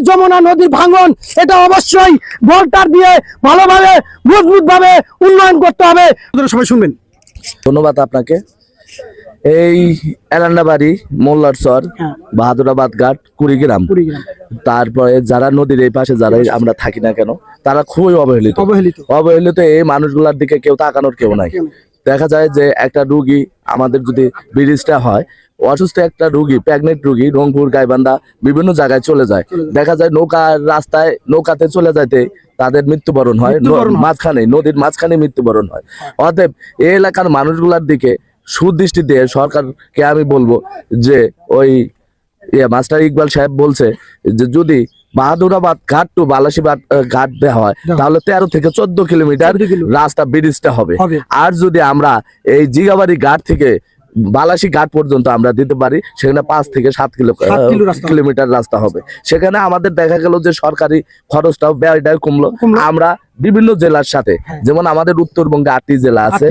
যমুনা নদীর ভাঙন, এটা অবশ্যই বোল্টার দিয়ে ভালোভাবে মজবুত ভাবে উন্নয়ন করতে হবে। সবাই শুনবেন। ধন্যবাদ আপনাকে। এই এলান্ডাবাড়ি, মোল্লারচর, বাহাদুরাবাদ ঘাট, কুড়িগ্রাম, তারপরে যারা নদীর এই পাশে যারা আমরা থাকি না কেন, তারা খুবই অবহেলিত। এই মানুষগুলোর দিকে কেউ তাকানোর কেউ নাই। দেখা যায় যে একটা রুগী, আমাদের যদি ব্রিজটা হয়, অসুস্থ একটা রুগী, প্রেগনেন্ট রুগী রংপুর, গাইবান্ধা বিভিন্ন জায়গায় চলে যায়। দেখা যায় নৌকাতে চলে যাইতে তাদের মৃত্যুবরণ হয়, নদীর মাঝখানে মৃত্যুবরণ হয়। অতএব এই এলাকার মানুষগুলার দিকে সুদৃষ্টি দিয়ে সরকারকে আমি বলবো যে ওই মাস্টার ইকবাল সাহেব বলছে যে যদি বাহাদুরাবাদ ঘাট টু বালাসীবাদ ঘাট দেওয়া হয় তাহলে 13 থেকে 14 কিলোমিটার রাস্তা ব্রিজটা হবে। আর যদি আমরা এই জিগাবাড়ি ঘাট থেকে বালাসী ঘাট পর্যন্ত আমরা দিতে পারি, সেখানে 5 থেকে 7 কিলোমিটার রাস্তা হবে। সেখানে আমাদের দেখা গেল যে সরকারি খরচটাও ব্যয়টাও কমলো। আমরা বিভিন্ন জেলার সাথে, যেমন আমাদের উত্তরবঙ্গে 8টি জেলা আছে।